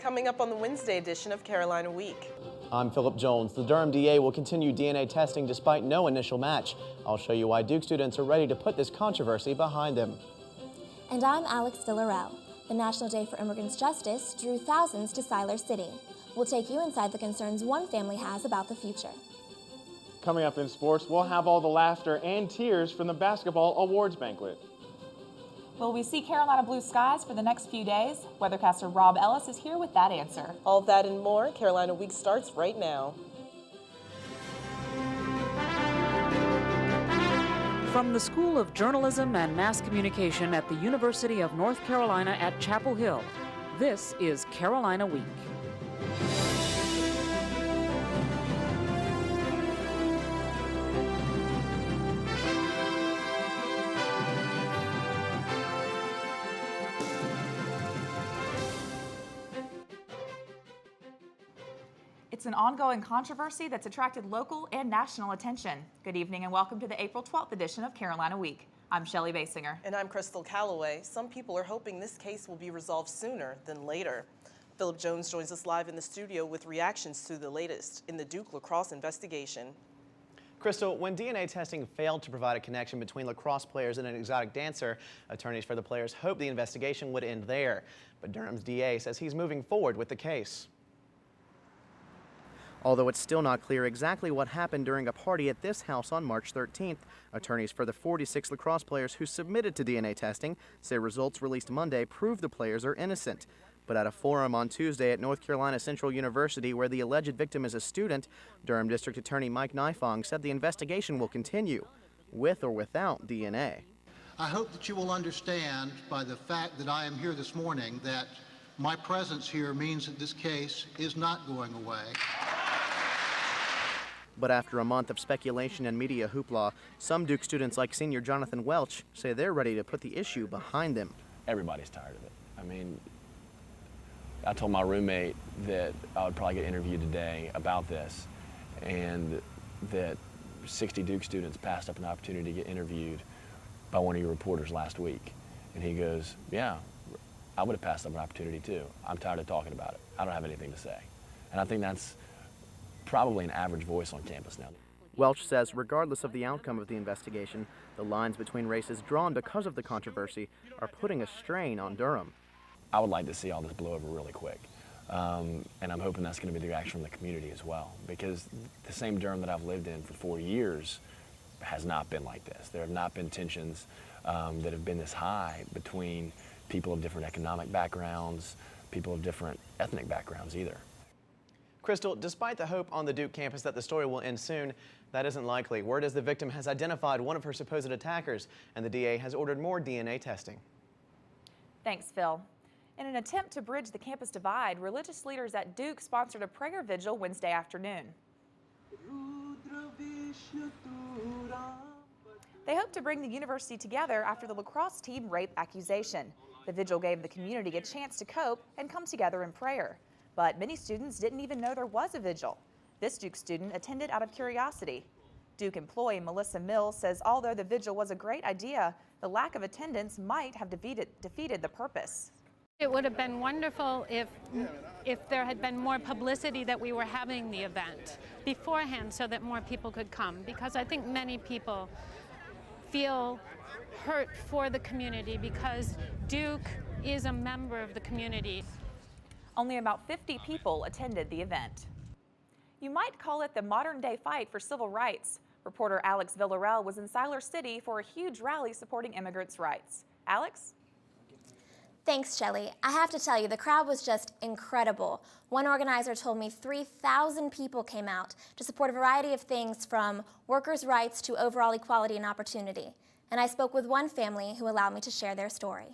Coming up on the Wednesday edition of Carolina Week. I'm Philip Jones. The Durham DA will continue DNA testing despite no initial match. I'll show you why Duke students are ready to put this controversy behind them. And I'm Alex Villarreal. The National Day for Immigrants' Justice drew thousands to Siler City. We'll take you inside the concerns one family has about the future. Coming up in sports, we'll have all the laughter and tears from the basketball awards banquet. Will we see Carolina blue skies for the next few days? Weathercaster Rob Ellis is here with that answer. All that and more, Carolina Week starts right now. From the School of Journalism and Mass Communication at the University of North Carolina at Chapel Hill, this is Carolina Week. It's an ongoing controversy that's attracted local and national attention. Good evening and welcome to the April 12th edition of Carolina Week. I'm Shelley Basinger. And I'm Crystal Calloway. Some people are hoping this case will be resolved sooner than later. Philip Jones joins us live in the studio with reactions to the latest in the Duke lacrosse investigation. Crystal, when DNA testing failed to provide a connection between lacrosse players and an exotic dancer, attorneys for the players hoped the investigation would end there. But Durham's DA says he's moving forward with the case. Although it's still not clear exactly what happened during a party at this house on March 13th, attorneys for the 46 lacrosse players who submitted to DNA testing say results released Monday prove the players are innocent. But at a forum on Tuesday at North Carolina Central University where the alleged victim is a student, Durham District Attorney Mike Nifong said the investigation will continue, with or without DNA. I hope that you will understand by the fact that I am here this morning that my presence here means that this case is not going away. But after a month of speculation and media hoopla, some Duke students like senior Jonathan Welch say they're ready to put the issue behind them. Everybody's tired of it. I mean, I told my roommate that I would probably get interviewed today about this, and that 60 Duke students passed up an opportunity to get interviewed by one of your reporters last week. And he goes, yeah, I would have passed up an opportunity too. I'm tired of talking about it. I don't have anything to say. And I think that's probably an average voice on campus now. Welch says regardless of the outcome of the investigation, the lines between races drawn because of the controversy are putting a strain on Durham. I would like to see all this blow over really quick. And I'm hoping that's going to be the reaction from the community as well, because the same Durham that I've lived in for 4 years has not been like this. There have not been tensions that have been this high between people of different economic backgrounds, people of different ethnic backgrounds either. Crystal, despite the hope on the Duke campus that the story will end soon, that isn't likely. Word is the victim has identified one of her supposed attackers, and the DA has ordered more DNA testing. Thanks, Phil. In an attempt to bridge the campus divide, religious leaders at Duke sponsored a prayer vigil Wednesday afternoon. They hope to bring the university together after the lacrosse team rape accusation. The vigil gave the community a chance to cope and come together in prayer. But many students didn't even know there was a vigil. This Duke student attended out of curiosity. Duke employee Melissa Mills says although the vigil was a great idea, the lack of attendance might have defeated the purpose. It would have been wonderful if there had been more publicity that we were having the event beforehand so that more people could come, because I think many people feel hurt for the community because Duke is a member of the community. Only about 50 people attended the event. You might call it the modern-day fight for civil rights. Reporter Alex Villarreal was in Siler City for a huge rally supporting immigrants' rights. Alex? Thanks, Shelley. I have to tell you, the crowd was just incredible. One organizer told me 3,000 people came out to support a variety of things from workers' rights to overall equality and opportunity. And I spoke with one family who allowed me to share their story.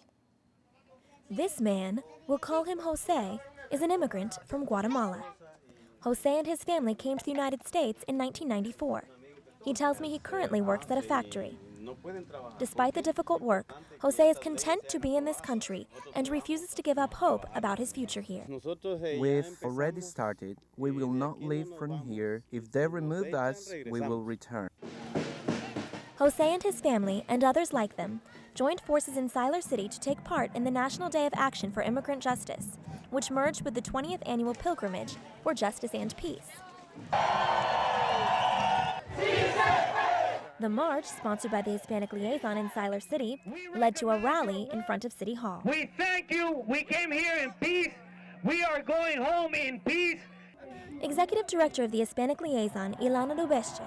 This man, we'll call him Jose, is an immigrant from Guatemala. Jose and his family came to the United States in 1994. He tells me he currently works at a factory. Despite the difficult work, Jose is content to be in this country and refuses to give up hope about his future here. We've already started. We will not leave from here. If they remove us, we will return. Jose and his family, and others like them, joined forces in Siler City to take part in the National Day of Action for Immigrant Justice, which merged with the 20th annual pilgrimage for justice and peace. The march, sponsored by the Hispanic Liaison in Siler City, led to a rally in front of City Hall. We thank you. We came here in peace. We are going home in peace. Executive Director of the Hispanic Liaison, Ilana Lubesche,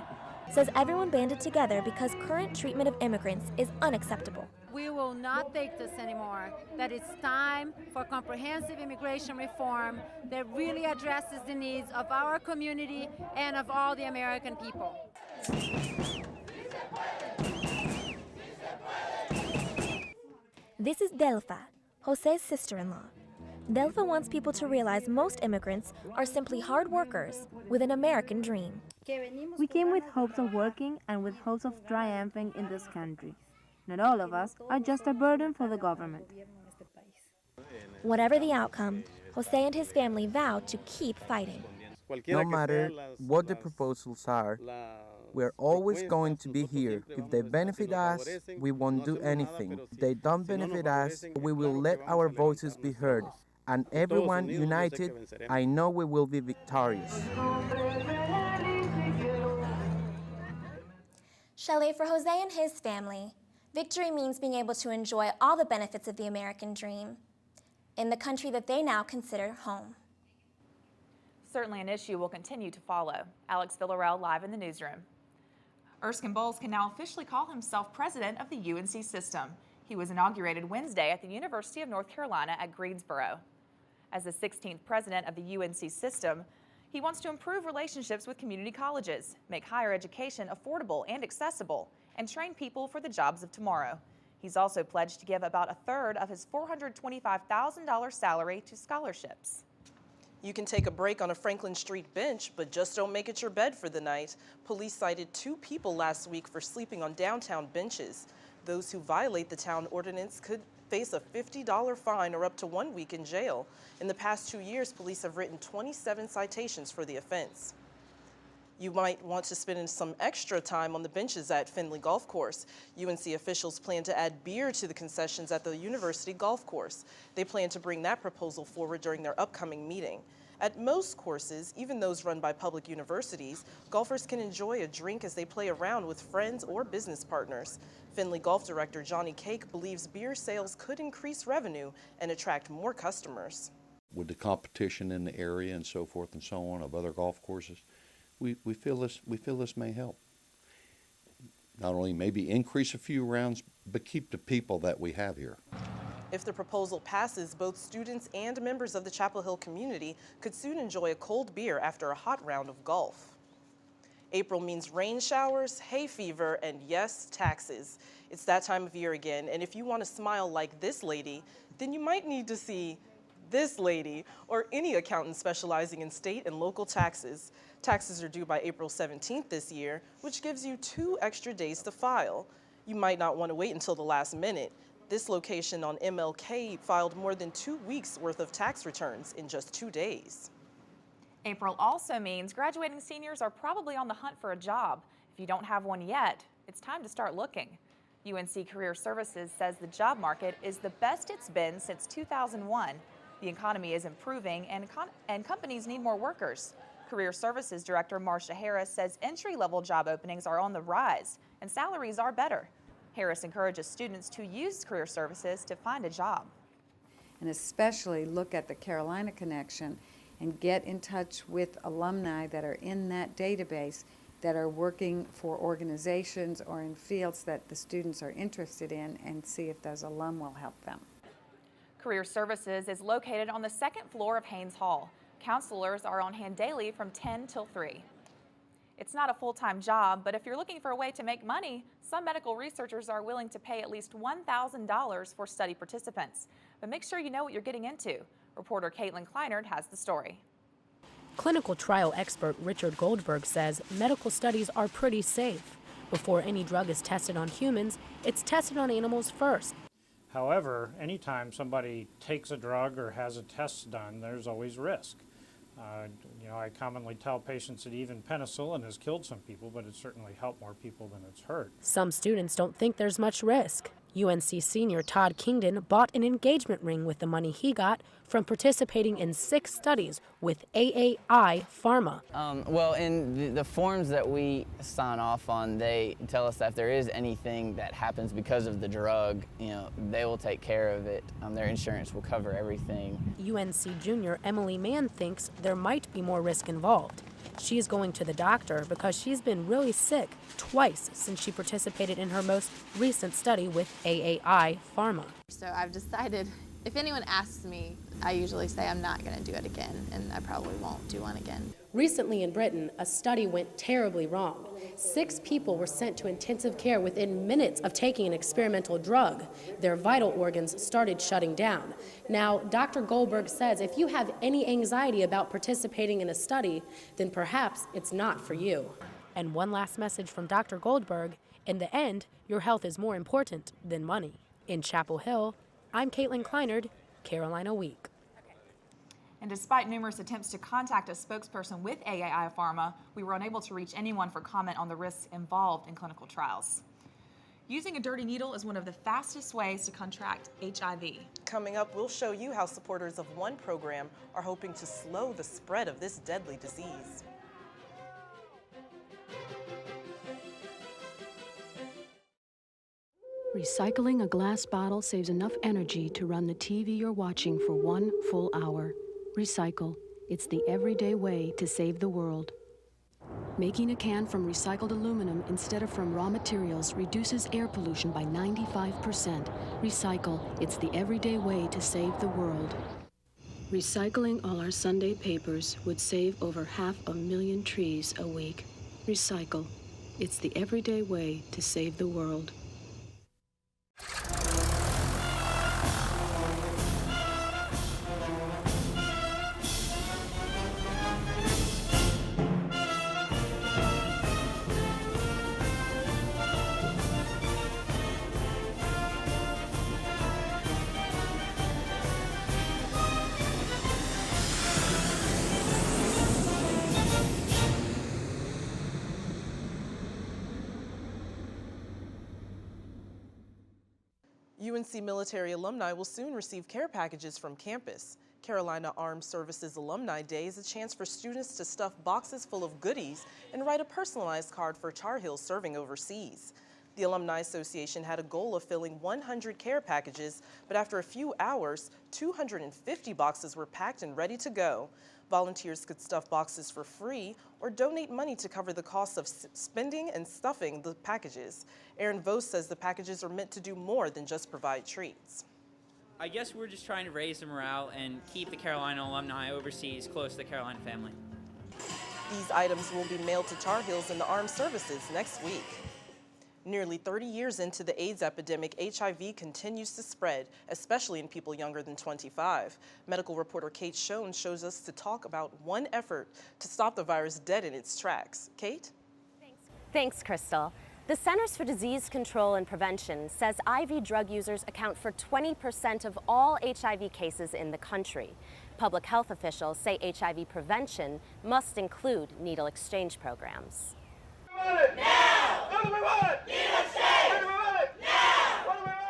says everyone banded together because current treatment of immigrants is unacceptable. We will not take this anymore, that it's time for comprehensive immigration reform that really addresses the needs of our community and of all the American people. This is Delfa, Jose's sister-in-law. Delfa wants people to realize most immigrants are simply hard workers with an American dream. We came with hopes of working and with hopes of triumphing in this country. Not all of us are just a burden for the government. Whatever the outcome, Jose and his family vow to keep fighting. No matter what the proposals are, we're always going to be here. If they benefit us, we won't do anything. If they don't benefit us, we will let our voices be heard. And everyone united, I know we will be victorious. Shelley, for Jose and his family, victory means being able to enjoy all the benefits of the American dream in the country that they now consider home. Certainly an issue will continue to follow. Alex Villarreal live in the newsroom. Erskine Bowles can now officially call himself president of the UNC system. He was inaugurated Wednesday at the University of North Carolina at Greensboro. As the 16th president of the UNC system, he wants to improve relationships with community colleges, make higher education affordable and accessible, and train people for the jobs of tomorrow. He's also pledged to give about a third of his $425,000 salary to scholarships. You can take a break on a Franklin Street bench, but just don't make it your bed for the night. Police cited 2 people last week for sleeping on downtown benches. Those who violate the town ordinance could face a $50 fine or up to 1 week in jail. In the past 2 years, police have written 27 citations for the offense. You might want to spend some extra time on the benches at Finley Golf Course. UNC officials plan to add beer to the concessions at the University Golf Course. They plan to bring that proposal forward during their upcoming meeting. At most courses, even those run by public universities, golfers can enjoy a drink as they play around with friends or business partners. Finley Golf Director Johnny Cake believes beer sales could increase revenue and attract more customers. With the competition in the area and so forth and so on of other golf courses, we feel this may help. Not only maybe increase a few rounds, but keep the people that we have here. If the proposal passes, both students and members of the Chapel Hill community could soon enjoy a cold beer after a hot round of golf. April means rain showers, hay fever, and yes, taxes. It's that time of year again, and if you want to smile like this lady, then you might need to see this lady or any accountant specializing in state and local taxes. Taxes are due by April 17th this year, which gives you 2 extra days to file. You might not want to wait until the last minute. This location on MLK filed more than 2 weeks worth of tax returns in just 2 days. April also means graduating seniors are probably on the hunt for a job. If you don't have one yet, it's time to start looking. UNC Career Services says the job market is the best it's been since 2001. The economy is improving and companies need more workers. Career Services Director Marcia Harris says entry-level job openings are on the rise and salaries are better. Harris encourages students to use Career Services to find a job. And especially look at the Carolina Connection and get in touch with alumni that are in that database that are working for organizations or in fields that the students are interested in and see if those alum will help them. Career Services is located on the 2nd floor of Haynes Hall. Counselors are on hand daily from 10 till 3. It's not a full-time job, but if you're looking for a way to make money, some medical researchers are willing to pay at least $1,000 for study participants. But make sure you know what you're getting into. Reporter Caitlin Kleinert has the story. Clinical trial expert Richard Goldberg says medical studies are pretty safe. Before any drug is tested on humans, it's tested on animals first. However, anytime somebody takes a drug or has a test done, there's always risk. I commonly tell patients that even penicillin has killed some people, but it's certainly helped more people than it's hurt. Some students don't think there's much risk. UNC senior Todd Kingdon bought an engagement ring with the money he got from participating in 6 studies with AAI Pharma. Well, in the forms that we sign off on, they tell us that if there is anything that happens because of the drug, they will take care of it. Their insurance will cover everything. UNC junior Emily Mann thinks there might be more risk involved. She is going to the doctor because she's been really sick twice since she participated in her most recent study with AAI Pharma. So I've decided if anyone asks me, I usually say I'm not going to do it again, and I probably won't do one again. Recently in Britain, a study went terribly wrong. 6 people were sent to intensive care within minutes of taking an experimental drug. Their vital organs started shutting down. Now, Dr. Goldberg says if you have any anxiety about participating in a study, then perhaps it's not for you. And one last message from Dr. Goldberg: in the end, your health is more important than money. In Chapel Hill, I'm Caitlin Kleinard, Carolina Week. And despite numerous attempts to contact a spokesperson with AAI Pharma, we were unable to reach anyone for comment on the risks involved in clinical trials. Using a dirty needle is one of the fastest ways to contract HIV. Coming up, we'll show you how supporters of one program are hoping to slow the spread of this deadly disease. Recycling a glass bottle saves enough energy to run the TV you're watching for 1 full hour. Recycle. It's the everyday way to save the world. Making a can from recycled aluminum instead of from raw materials reduces air pollution by 95%. Recycle. It's the everyday way to save the world. Recycling all our Sunday papers would save over 500,000 trees a week. Recycle. It's the everyday way to save the world. UNC military alumni will soon receive care packages from campus. Carolina Armed Services Alumni Day is a chance for students to stuff boxes full of goodies and write a personalized card for Tar Heels serving overseas. The Alumni Association had a goal of filling 100 care packages, but after a few hours, 250 boxes were packed and ready to go. Volunteers could stuff boxes for free or donate money to cover the cost of spending and stuffing the packages. Aaron Vose says the packages are meant to do more than just provide treats. I guess we're just trying to raise the morale and keep the Carolina alumni overseas close to the Carolina family. These items will be mailed to Tar Heels and the Armed Services next week. Nearly 30 years into the AIDS epidemic, HIV continues to spread, especially in people younger than 25. Medical reporter Kate Schoen shows us to talk about one effort to stop the virus dead in its tracks. Kate? Thanks, Crystal. The Centers for Disease Control and Prevention says IV drug users account for 20% of all HIV cases in the country. Public health officials say HIV prevention must include needle exchange programs.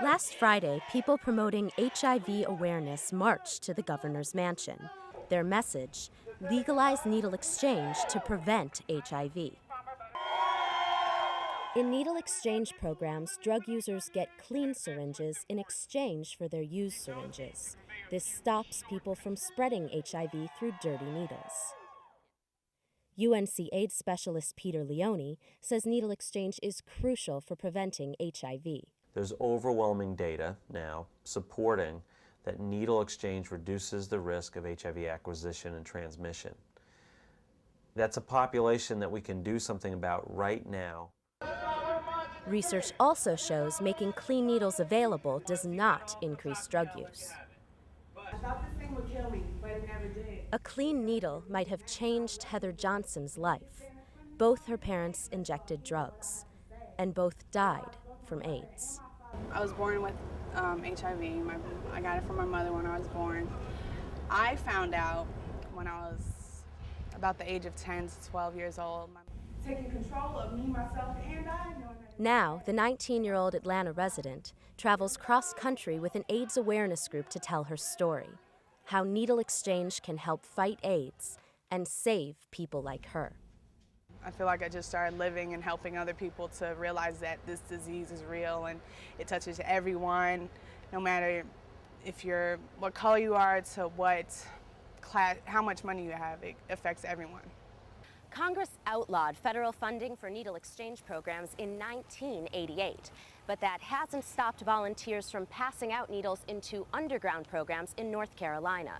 Last Friday, people promoting HIV awareness marched to the governor's mansion. Their message: legalize needle exchange to prevent HIV. In needle exchange programs, drug users get clean syringes in exchange for their used syringes. This stops people from spreading HIV through dirty needles. UNC AIDS specialist Peter Leone says needle exchange is crucial for preventing HIV. There's overwhelming data now supporting that needle exchange reduces the risk of HIV acquisition and transmission. That's a population that we can do something about right now. Research also shows making clean needles available does not increase drug use. A clean needle might have changed Heather Johnson's life. Both her parents injected drugs, and both died from AIDS. I was born with HIV. I got it from my mother when I was born. I found out when I was about the age of 10 to 12 years old. Taking control of me, myself, and I, knowing that Now, the 19-year-old Atlanta resident travels cross-country with an AIDS awareness group to tell her story, how needle exchange can help fight AIDS and save people like her. I feel like I just started living and helping other people to realize that this disease is real and it touches everyone, no matter if you're what color you are to what class, how much money you have. It affects everyone. Congress outlawed federal funding for needle exchange programs in 1988, but that hasn't stopped volunteers from passing out needles into underground programs in North Carolina.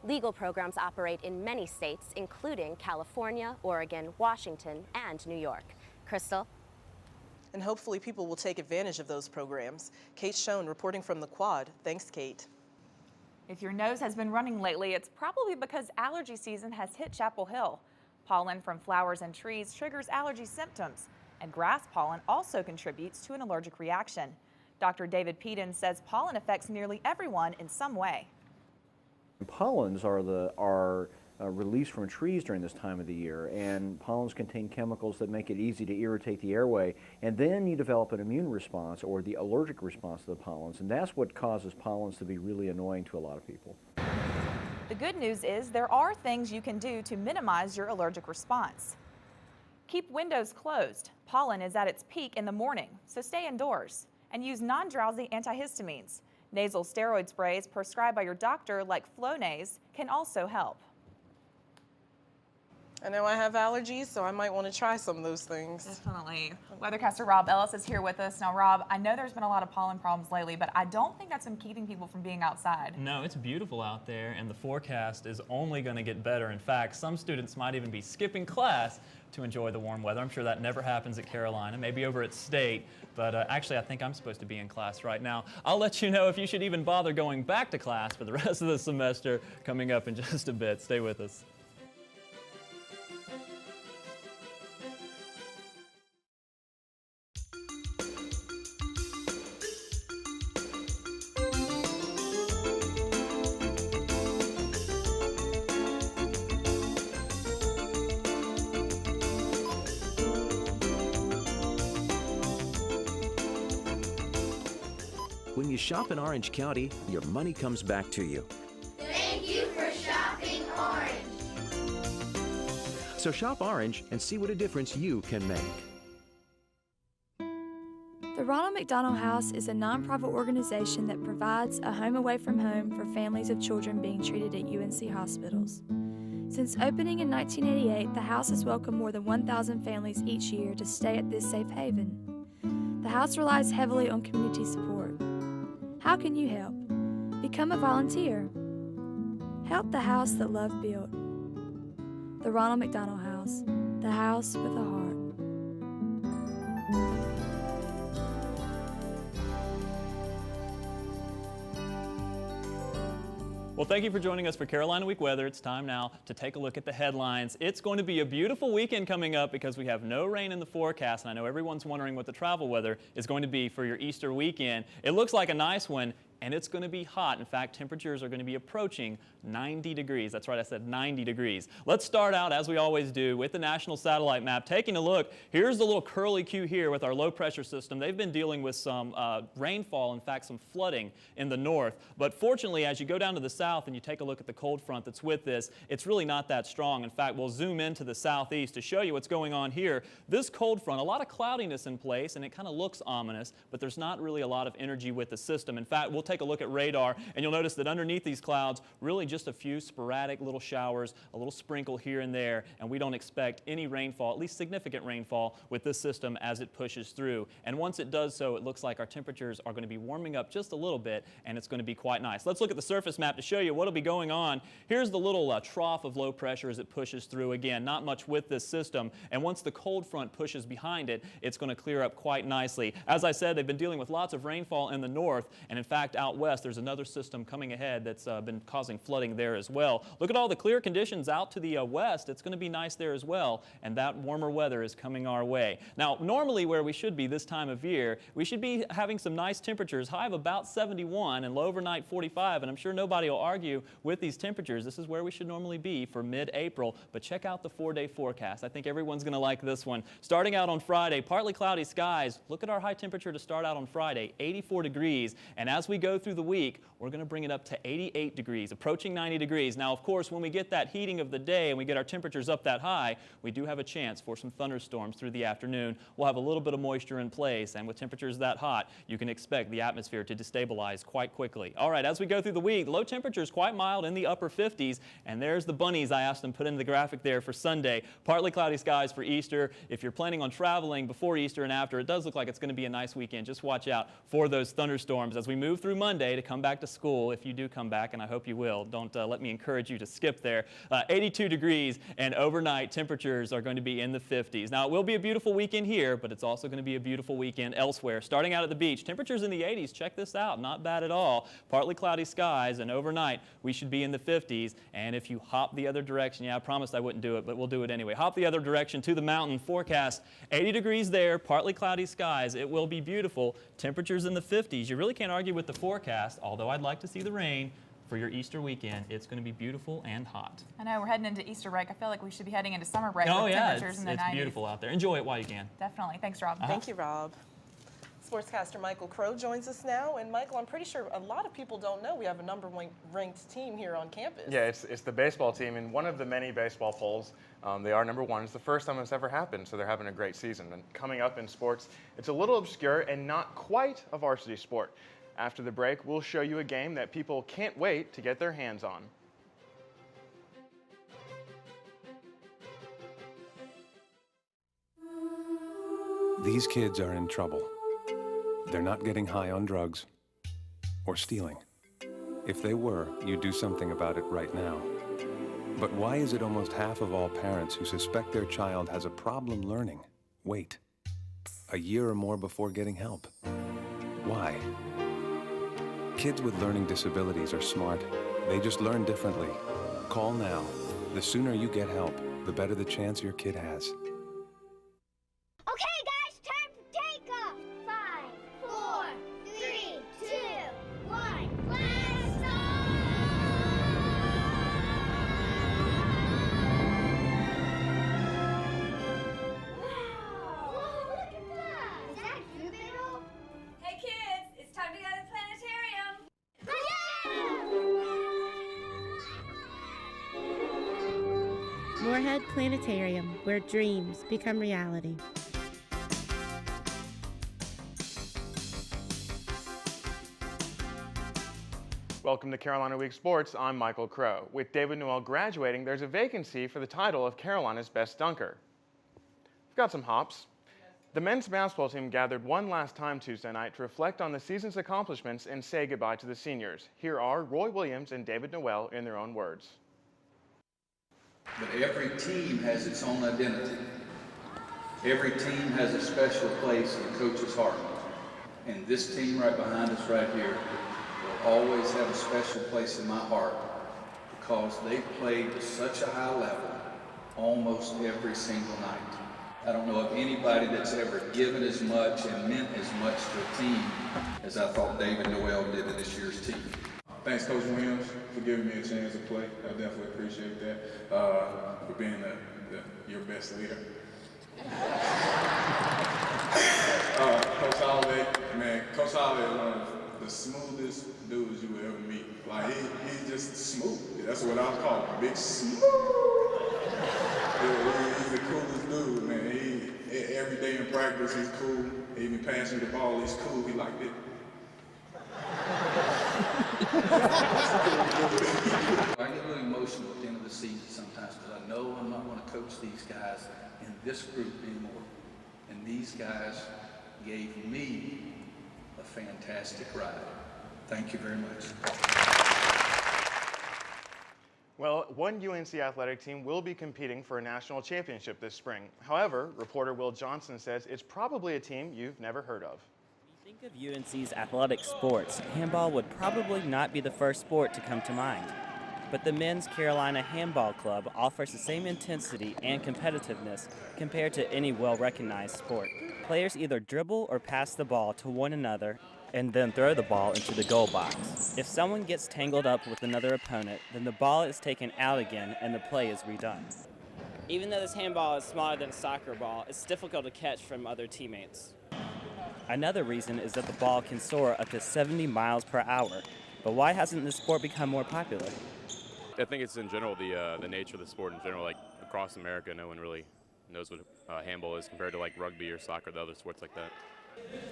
Legal programs operate in many states, including California, Oregon, Washington, and New York. Crystal? And hopefully people will take advantage of those programs. Kate Schoen reporting from the Quad. Thanks, Kate. If your nose has been running lately, it's probably because allergy season has hit Chapel Hill. Pollen from flowers and trees triggers allergy symptoms, and grass pollen also contributes to an allergic reaction. Dr. David Peden says pollen affects nearly everyone in some way. Pollens are released from trees during this time of the year, and pollens contain chemicals that make it easy to irritate the airway, and then you develop an immune response or the allergic response to the pollens, and that's what causes pollens to be really annoying to a lot of people. The good news is there are things you can do to minimize your allergic response. Keep windows closed. Pollen is at its peak in the morning, so stay indoors, and use non-drowsy antihistamines. Nasal steroid sprays prescribed by your doctor, like Flonase, can also help. I know I have allergies, so I might want to try some of those things. Definitely. Weathercaster Rob Ellis is here with us. Now, Rob, I know there's been a lot of pollen problems lately, but I don't think that's been keeping people from being outside. No, it's beautiful out there, and the forecast is only going to get better. In fact, some students might even be skipping class to enjoy the warm weather. I'm sure that never happens at Carolina, maybe over at State, but actually I think I'm supposed to be in class right now. I'll let you know if you should even bother going back to class for the rest of the semester coming up in just a bit. Stay with us. When you shop in Orange County, your money comes back to you. Thank you for shopping Orange. So shop Orange and see what a difference you can make. The Ronald McDonald House is a nonprofit organization that provides a home away from home for families of children being treated at UNC hospitals. Since opening in 1988, the house has welcomed more than 1,000 families each year to stay at this safe haven. The house relies heavily on community support. How can you help? Become a volunteer. Help the house that love built. The Ronald McDonald House, the house with a heart. Well, thank you for joining us for Carolina Week Weather. It's time now to take a look at the headlines. It's going to be a beautiful weekend coming up because we have no rain in the forecast, and I know everyone's wondering what the travel weather is going to be for your Easter weekend. It looks like a nice one, and it's going to be hot. In fact, temperatures are going to be approaching 90 degrees. That's right, I said 90 degrees. Let's start out, as we always do, with the national satellite map. Taking a look, here's the little curly Q here with our low pressure system. They've been dealing with some rainfall, in fact, some flooding in the north. But fortunately, as you go down to the south and you take a look at the cold front that's with this, it's really not that strong. In fact, we'll zoom into the southeast to show you what's going on here. This cold front, a lot of cloudiness in place, and it kind of looks ominous, but there's not really a lot of energy with the system. In fact, we'll take a look at radar, and you'll notice that underneath these clouds, really just a few sporadic little showers, a little sprinkle here and there, and we don't expect any rainfall, at least significant rainfall, with this system as it pushes through. And once it does so, it looks like our temperatures are going to be warming up just a little bit, and it's going to be quite nice. Let's look at the surface map to show you what'll be going on. Here's the little trough of low pressure as it pushes through. Again, not much with this system, and once the cold front pushes behind it, it's going to clear up quite nicely. As I said, they've been dealing with lots of rainfall in the north, and in fact, out west, there's another system coming ahead that's been causing flooding there as well. Look at all the clear conditions out to the west. It's going to be nice there as well, and that warmer weather is coming our way. Now, normally where we should be this time of year, we should be having some nice temperatures, high of about 71 and low overnight 45, and I'm sure nobody will argue with these temperatures. This is where we should normally be for mid-April, but check out the 4-day forecast. I think everyone's going to like this one. Starting out on Friday, partly cloudy skies. Look at our high temperature to start out on Friday, 84 degrees, and as we go through the week, we're going to bring it up to 88 degrees, approaching 90 degrees. Now, of course, when we get that heating of the day and we get our temperatures up that high, we do have a chance for some thunderstorms through the afternoon. We'll have a little bit of moisture in place, and with temperatures that hot, you can expect the atmosphere to destabilize quite quickly. All right, as we go through the week, low temperatures quite mild in the upper 50s, and there's the bunnies I asked them put in the graphic there for Sunday. Partly cloudy skies for Easter. If you're planning on traveling before Easter and after, it does look like it's going to be a nice weekend. Just watch out for those thunderstorms as we move through Monday to come back to school. If you do come back, and I hope you will, don't let me encourage you to skip there. 82 degrees, and overnight temperatures are going to be in the 50s. Now, it will be a beautiful weekend here, but it's also going to be a beautiful weekend elsewhere. Starting out at the beach, temperatures in the 80s. Check this out. Not bad at all. Partly cloudy skies, and overnight we should be in the 50s. And if you hop the other direction, yeah, I promised I wouldn't do it, but we'll do it anyway. Hop the other direction to the mountain forecast. 80 degrees there, partly cloudy skies. It will be beautiful. Temperatures in the 50s. You really can't argue with the forecast, although I'd like to see the rain. For your Easter weekend, it's going to be beautiful and hot. I know, we're heading into Easter break. I feel like we should be heading into summer break Oh with yeah, temperatures in the 90s. it's beautiful out there. Enjoy it while you can. Definitely. Thanks, Rob. Thank you, Rob. Sportscaster Michael Crow joins us now. And Michael, I'm pretty sure a lot of people don't know we have a number-ranked team here on campus. Yeah, it's the baseball team. In one of the many baseball polls, they are number one. It's the first time it's ever happened, so they're having a great season. And coming up in sports, it's a little obscure and not quite a varsity sport. After the break, we'll show you a game that people can't wait to get their hands on. These kids are in trouble. They're not getting high on drugs or stealing. If they were, you'd do something about it right now. But why is it almost half of all parents who suspect their child has a problem learning wait a year or more before getting help? Why? Kids with learning disabilities are smart. They just learn differently. Call now. The sooner you get help, the better the chance your kid has. Okay, guys, time for takeoff. 5, 4, 3, 2, 1. Blast off! Wow! Whoa, look at that! Is that you, Biddle? Hey kids, it's time to go to the planetarium. Moorhead Planetarium, where dreams become reality. Welcome to Carolina Week Sports. I'm Michael Crow. With David Noel graduating, there's a vacancy for the title of Carolina's Best Dunker. We've got some hops. The men's basketball team gathered one last time Tuesday night to reflect on the season's accomplishments and say goodbye to the seniors. Here are Roy Williams and David Noel in their own words. But every team has its own identity. Every team has a special place in the coach's heart. And this team right behind us right here will always have a special place in my heart because they played to such a high level almost every single night. I don't know of anybody that's ever given as much and meant as much to a team as I thought David Noel did to this year's team. Thanks, Coach Williams, for giving me a chance to play. I definitely appreciate that. For being your best leader. Coach Holiday, man, Coach Holiday is one of the smoothest dudes you will ever meet. Like, he's just smooth. That's what I call him, big smooth. He's the coolest dude, man. Every day in practice, he's cool. Even passing the ball, he's cool. He like it. I get really emotional at the end of the season sometimes because I know I'm not going to coach these guys in this group anymore. And these guys gave me a fantastic ride. Thank you very much. Well, one UNC athletic team will be competing for a national championship this spring. However, reporter Will Johnson says it's probably a team you've never heard of. think of UNC's athletic sports, handball would probably not be the first sport to come to mind. But the Men's Carolina Handball Club offers the same intensity and competitiveness compared to any well-recognized sport. Players either dribble or pass the ball to one another and then throw the ball into the goal box. If someone gets tangled up with another opponent, then the ball is taken out again and the play is redone. Even though this handball is smaller than a soccer ball, it's difficult to catch from other teammates. Another reason is that the ball can soar up to 70 miles per hour. But why hasn't this sport become more popular? I think it's in general the nature of the sport in general. Like across America, no one really knows what handball is compared to like rugby or soccer, the other sports like that.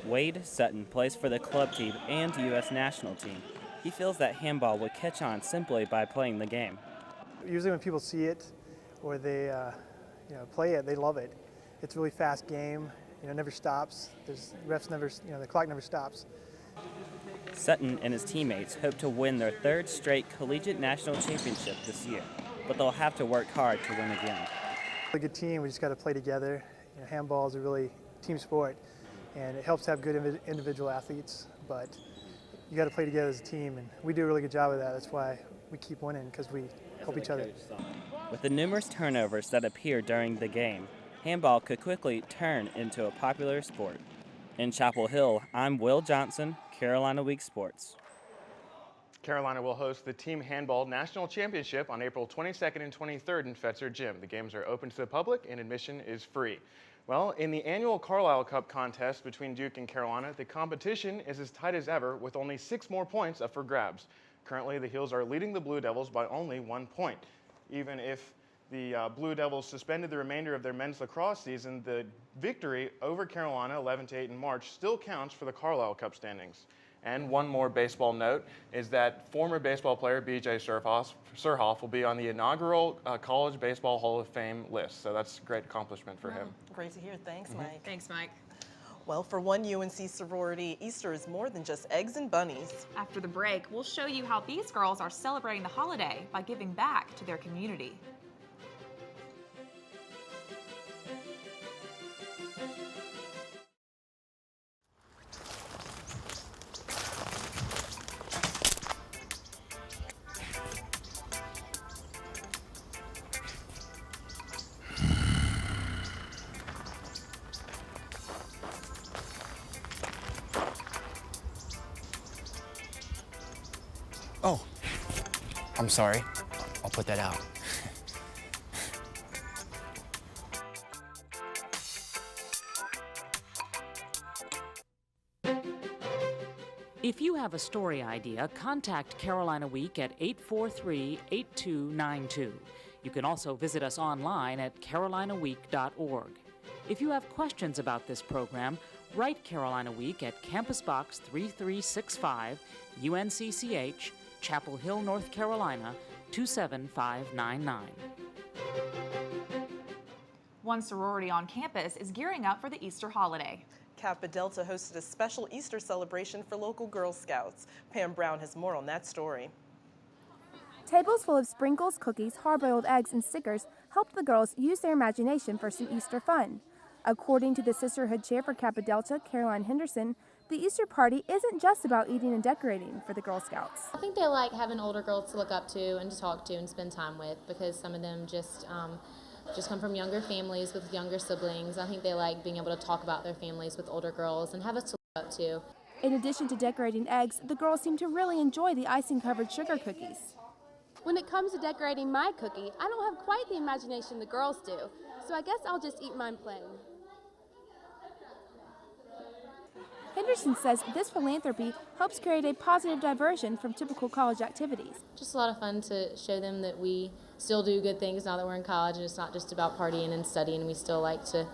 Wade Sutton plays for the club team and U.S. national team. He feels that handball would catch on simply by playing the game. Usually when people see it or they play it, they love it. It's a really fast game. It never stops. The clock never stops. Sutton and his teammates hope to win their third straight collegiate national championship this year, but they'll have to work hard to win again. A good team, we just got to play together. Handball is a really team sport, and it helps to have good individual athletes, but you got to play together as a team, and we do a really good job of that. That's why we keep winning, because we help each other. With the numerous turnovers that appear during the game, handball could quickly turn into a popular sport. In Chapel Hill, I'm Will Johnson, Carolina Week Sports. Carolina will host the Team Handball National Championship on April 22nd and 23rd in Fetzer Gym. The games are open to the public and admission is free. Well, in the annual Carlisle Cup contest between Duke and Carolina, the competition is as tight as ever with only 6 more points up for grabs. Currently, the Heels are leading the Blue Devils by only 1 point. Even if the Blue Devils suspended the remainder of their men's lacrosse season, the victory over Carolina 11-8 in March still counts for the Carlisle Cup standings. And one more baseball note is that former baseball player B.J. Surhoff will be on the inaugural College Baseball Hall of Fame list. So that's a great accomplishment for him. Great to hear. Thanks, Mike. Thanks, Mike. Well, for one UNC sorority, Easter is more than just eggs and bunnies. After the break, we'll show you how these girls are celebrating the holiday by giving back to their community. Oh, I'm sorry. I'll put that out. If you have a story idea, contact Carolina Week at 843-8292. You can also visit us online at carolinaweek.org. If you have questions about this program, write Carolina Week at Campus Box 3365, UNCCH, Chapel Hill, North Carolina, 27599. One sorority on campus is gearing up for the Easter holiday. Kappa Delta hosted a special Easter celebration for local Girl Scouts. Pam Brown has more on that story. Tables full of sprinkles, cookies, hard-boiled eggs, and stickers helped the girls use their imagination for some Easter fun. According to the Sisterhood Chair for Kappa Delta, Caroline Henderson, the Easter party isn't just about eating and decorating for the Girl Scouts. I think they like having older girls to look up to and to talk to and spend time with, because some of them just come from younger families with younger siblings. I think they like being able to talk about their families with older girls and have us to look up to. In addition to decorating eggs, the girls seem to really enjoy the icing-covered sugar cookies. When it comes to decorating my cookie, I don't have quite the imagination the girls do, so I guess I'll just eat mine plain. Henderson says this philanthropy helps create a positive diversion from typical college activities. Just a lot of fun to show them that we still do good things now that we're in college, and it's not just about partying and studying. We still like to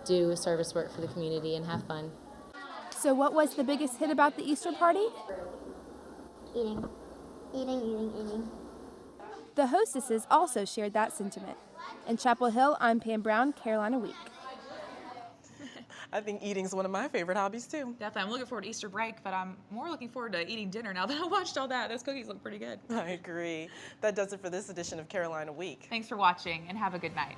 do service work for the community and have fun. So what was the biggest hit about the Easter party? Eating. Eating. The hostesses also shared that sentiment. In Chapel Hill, I'm Pam Brown, Carolina Week. I think eating's one of my favorite hobbies too. Definitely. I'm looking forward to Easter break, but I'm more looking forward to eating dinner now that I watched all that. Those cookies look pretty good. I agree. That does it for this edition of Carolina Week. Thanks for watching and have a good night.